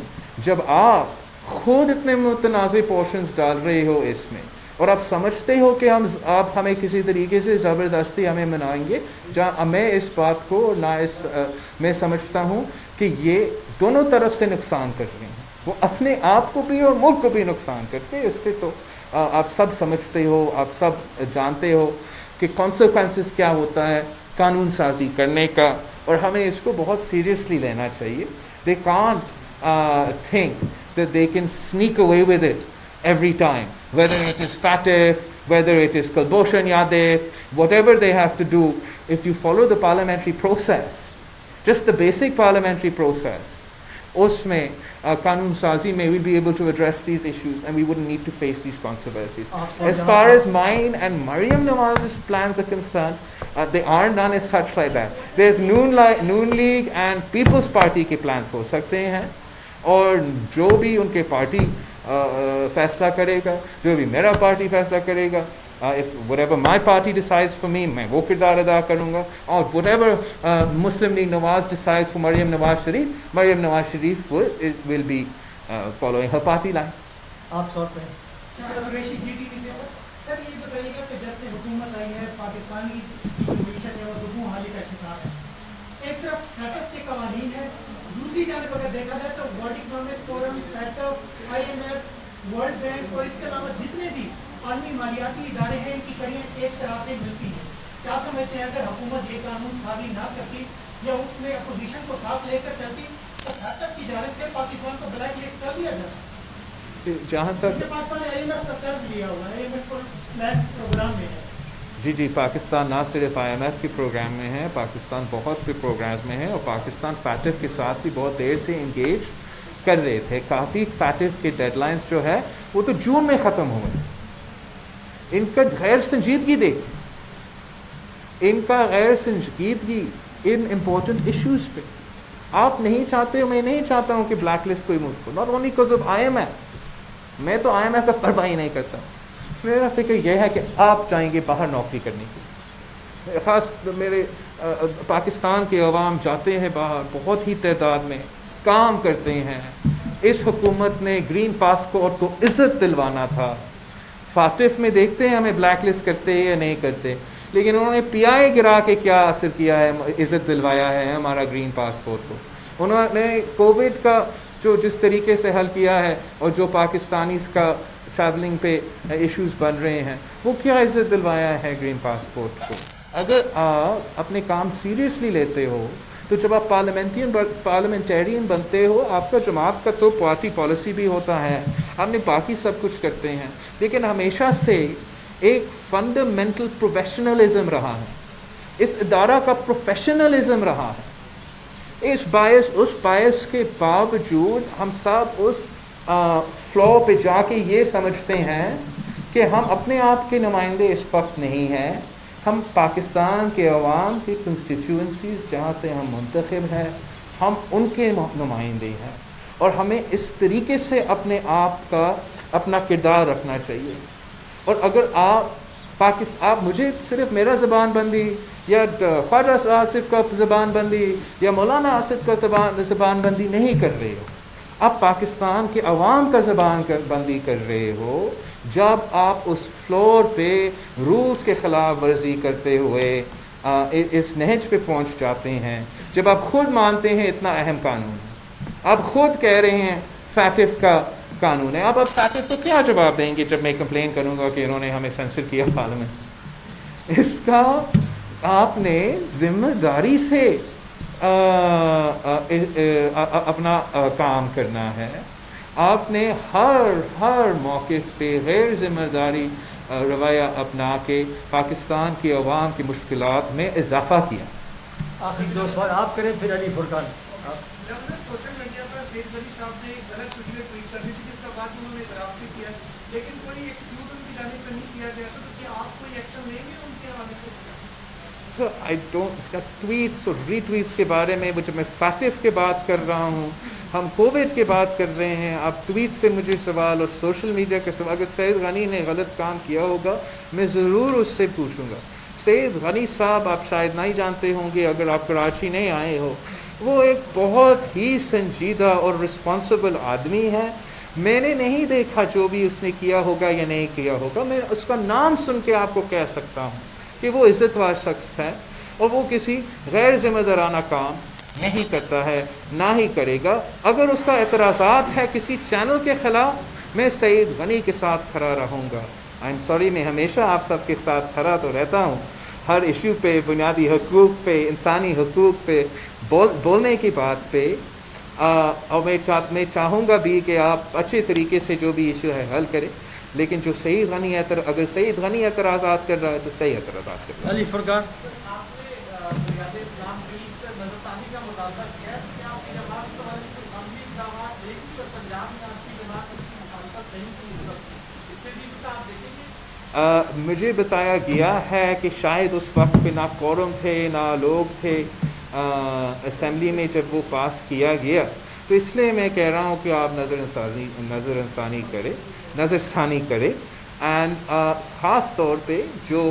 جب آپ خود اتنے متنازع پورشنز ڈال رہے ہو اس میں اور آپ سمجھتے ہو کہ آپ ہمیں کسی طریقے سے زبردستی ہمیں منائیں گے، جہاں میں اس بات کو میں سمجھتا ہوں کہ یہ دونوں طرف سے نقصان کر رہے ہیں. وہ اپنے آپ کو بھی اور ملک کو بھی نقصان کرتے ہیں. اس سے تو آپ سب سمجھتے ہو، آپ سب جانتے ہو کہ کانسیکوینسز کیا ہوتا ہے قانون سازی کرنے کا، اور ہمیں اس کو بہت سیریسلی لینا چاہیے. They can't think that they can sneak away with it every time, whether it is FATF, whether it is Kulbhushan Yadav, whatever they have to do. If you follow the parliamentary process, just the basic parliamentary process, اس میں قانون سازی میں we'll be able to address these issues and we wouldn't need to face these controversies. As far as mine and Maryam Nawaz's plans are concerned, they aren't done as such like that. There's Noon League and People's Party کے plans ہو سکتے ہیں، اور جو بھی ان کے party فیصلہ کرے گا، جو بھی میرا پارٹی فیصلہ کرے گا. whatever my party decides for me, میں وہ کردار ادا کروں گا. اور whatever Muslim League Nawaz decides for Maryam Nawaz Sharif will be following her party line. آپ طور پہ سر یہ بتائیے گا کہ جب سے حکومت آئی ہے پاکستان کی پوزیشن ہے وہ دو حالی کا شکار ہے. ایک طرف سیٹ اپ کے قوانین ہیں، دوسری جانب اگر دیکھا جائے تو world economic forum, set up, IMF، world bank اور اس کے علاوہ جتنے بھی عالمی مالیاتی ادارے ہیں ان کی کڑیاں ایک طرح سے ملتی ہیں. کیا سمجھتے ہیں اگر حکومت یہ قانون سازی نہ کرتی یا اس میں اپوزیشن کو ساتھ لے کر چلتی تو سیٹ اپ کی جانب سے پاکستان کو بلیک لسٹ کر دیا جاتا؟ جہاں تک جی پاکستان نہ صرف IMF کے پروگرام میں ہے، پاکستان بہت سے پروگرامز میں ہے، اور پاکستان فیٹف کے ساتھ بھی بہت دیر سے انگیج کر رہے تھے. کافی فیٹف کے ڈیڈ لائنس جو ہے وہ تو جون میں ختم ہوئے. ان کا غیر سنجیدگی ان امپورٹنٹ ایشوز پہ آپ نہیں چاہتے. میں نہیں چاہتا ہوں کہ بلیک لسٹ کوئی ملک کو، not only because of IMF. میں تو IMF کا پرواہ ہی نہیں کرتا. میرا فکر یہ ہے کہ آپ چاہیں گے باہر نوکری کرنے کی. خاص میرے پاکستان کے عوام جاتے ہیں باہر بہت ہی تعداد میں، کام کرتے ہیں. اس حکومت نے گرین پاسپورٹ کو عزت دلوانا تھا. فاطف میں دیکھتے ہیں ہمیں بلیک لسٹ کرتے یا نہیں کرتے، لیکن انہوں نے PI گرا کے کیا اثر کیا ہے، عزت دلوایا ہے ہمارا گرین پاسپورٹ کو. انہوں نے کووڈ کا جو جس طریقے سے حل کیا ہے، اور جو پاکستانیز کا ٹریولنگ پہ ایشوز بن رہے ہیں، وہ کیا عزت دلوایا ہے گرین پاسپورٹ کو. اگر آپ اپنے کام سیریسلی لیتے ہو تو جب آپ پارلیمنٹیرین بنتے ہو، آپ کا جماعت کا تو پارٹی پالیسی بھی ہوتا ہے، آپ نے باقی سب کچھ کرتے ہیں، لیکن ہمیشہ سے ایک فنڈامنٹل پروفیشنلزم رہا ہے، اس ادارہ کا پروفیشنلزم رہا ہے. اس باعث کے باوجود ہم سب اس فلو پہ جا کے یہ سمجھتے ہیں کہ ہم اپنے آپ کے نمائندے اس وقت نہیں ہیں، ہم پاکستان کے عوام کی کنسٹیٹیوئنسیز جہاں سے ہم منتخب ہیں، ہم ان کے نمائندے ہیں، اور ہمیں اس طریقے سے اپنے آپ کا اپنا کردار رکھنا چاہیے. اور اگر آپ مجھے صرف میرا زبان بندی یا خواجہ آصف کا زبان بندی یا مولانا آصف کا زبان بندی نہیں کر رہے ہو، آپ پاکستان کے عوام کا زبان بندی کر رہے ہو. جب آپ اس فلور پہ رولز کے خلاف ورزی کرتے ہوئے اس نہج پہ پہنچ جاتے ہیں، جب آپ خود مانتے ہیں اتنا اہم قانون ہے، آپ خود کہہ رہے ہیں فیٹف کا قانون ہے، اب فیٹف کو کیا جواب دیں گے جب میں کمپلین کروں گا کہ انہوں نے ہمیں سینسر کیا پارلیمنٹ. اس کا آپ نے ذمہ داری سے اپنا کام کرنا ہے. آپ نے ہر موقف پہ غیر ذمہ داری رویہ اپنا کے پاکستان کے عوام کی مشکلات میں اضافہ کیا. آخری دو سوال آپ کریں پھر علی فرقان. سوشل میڈیا پر سید ولی صاحب نے غلط ویڈیو ٹویٹ کر دی تھی جس کا بعد انہوں نے اعتراف بھی کیا، لیکن کوئی ایکسکیوز ان کی جانب سے نہیں کیا گیا، تو کیا آپ کوئی ایکشن لیں گے ان کے حوالے سے؟ I don't ٹویٹس اور ری ٹویٹس کے بارے میں جب میں فیٹف کے بات کر رہا ہوں، ہم کووڈ کے بات کر رہے ہیں، آپ ٹویٹ سے مجھے سوال اور سوشل میڈیا کے سوال. اگر سید غنی نے غلط کام کیا ہوگا میں ضرور اس سے پوچھوں گا. سید غنی صاحب آپ شاید نہیں جانتے ہوں گے اگر آپ کراچی نہیں آئے ہو، وہ ایک بہت ہی سنجیدہ اور رسپانسبل آدمی ہے. میں نے نہیں دیکھا جو بھی اس نے کیا ہوگا یا نہیں کیا ہوگا، میں اس کا نام سن کے آپ کو کہہ سکتا ہوں کہ وہ عزت والا شخص ہے اور وہ کسی غیر ذمہ دارانہ کام نہیں کرتا ہے، نہ ہی کرے گا. اگر اس کا اعتراضات ہے کسی چینل کے خلاف، میں سید غنی کے ساتھ کھڑا رہوں گا. آئی ایم سوری، میں ہمیشہ آپ سب کے ساتھ کھڑا تو رہتا ہوں، ہر ایشو پہ، بنیادی حقوق پہ، انسانی حقوق پہ بولنے کی بات پہ. اور میں چاہوں گا بھی کہ آپ اچھے طریقے سے جو بھی ایشو ہے حل کریں، لیکن جو سید غنی اگر سید غنی اعتراضات کر رہا ہے تو صحیح اعتراضات کر رہا ہے. علی فرقان. مجھے بتایا گیا ہے کہ شاید اس وقت پہ نہ فورم تھے نہ لوگ تھے اسمبلی میں جب وہ پاس کیا گیا، تو تو اس لیے میں کہہ رہا ہوں کہ آپ نظر ثانی کرے اینڈ خاص طور پہ جو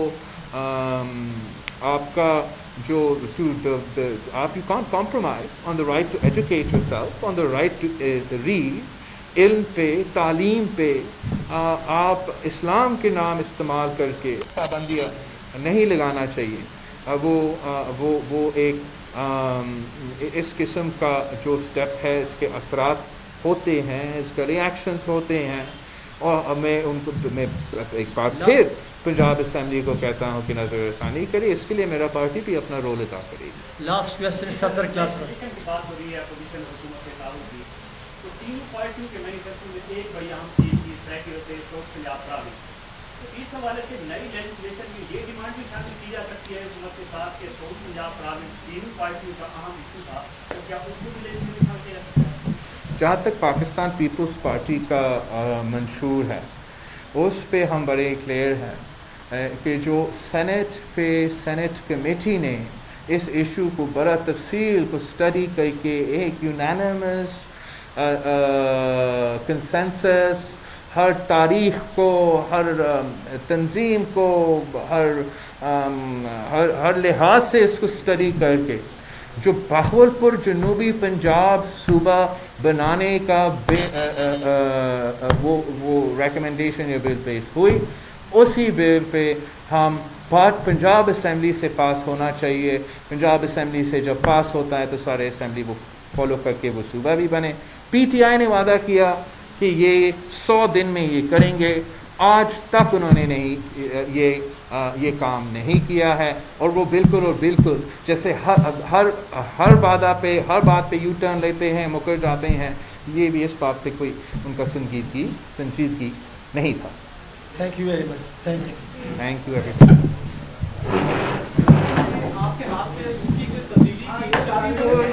آپ کا جو آپ you can't compromise on the right to educate yourself, on the right to read, علم پہ، تعلیم پہ آپ اسلام کے نام استعمال کر کے پابندیاں نہیں لگانا چاہیے۔ وہ ایک اس قسم کا جو سٹیپ ہے، اس کے اثرات ہوتے ہیں، اس کا ریئیکشنز ہوتے ہیں، اور میں ایک بار پھر پنجاب اسمبلی کو کہتا ہوں کہ نظر ثانی کرے، اس کے لیے میرا پارٹی بھی اپنا رول ادا کرے گی۔ لاسٹ کوسچن صدر کلاس کی بات ہو رہی ہے اپوزیشن حکومت کے تعلق کی، تو تینوں پارٹیوں کے مینیفیسٹو میں ایک بڑی اہم چیز طے کی ہوتی ہے سوچ پنجاب پراوی، تو اس حوالے سے نئی لیجسلیشن میں یہ ڈیمانڈ بھی شامل کی جا سکتی ہے حکومت کے ساتھ کہ سوچ پنجاب پراوی تینوں پارٹیوں کا اہم ایشو تھا، تو کیا اس کو بھی لیجسلیشن شامل کیا جا سکتا ہے؟ جہاں تک پاکستان پیپلز پارٹی کا منشور ہے، اس پہ ہم بڑے کلیئر ہیں کہ جو سینٹ کمیٹی نے اس ایشو کو بڑا تفصیل کو اسٹڈی کر کے ایک یونانیمس کنسنسس، ہر تاریخ کو، ہر تنظیم کو، ہر لحاظ سے اس کو اسٹڈی کر کے جو بہاولپور جنوبی پنجاب صوبہ بنانے کا وہ ریکمنڈیشن یا بل پیش ہوئی، اسی بل پہ ہم بات پنجاب اسمبلی سے پاس ہونا چاہیے۔ پنجاب اسمبلی سے جب پاس ہوتا ہے تو سارے اسمبلی وہ فالو کر کے وہ صوبہ بھی بنے۔ پی ٹی آئی نے وعدہ کیا کہ یہ 100 دن میں یہ کریں گے، آج تک انہوں نے یہ کام نہیں کیا ہے، اور وہ بالکل جیسے ہر بات پہ یو ٹرن لیتے ہیں، مکر جاتے ہیں، یہ بھی اس بات پہ کوئی ان کا سنجیدگی نہیں تھا۔ Thank you very much, thank you every آپ کے ہاتھ میں دوسری کوئی تبدیلی کی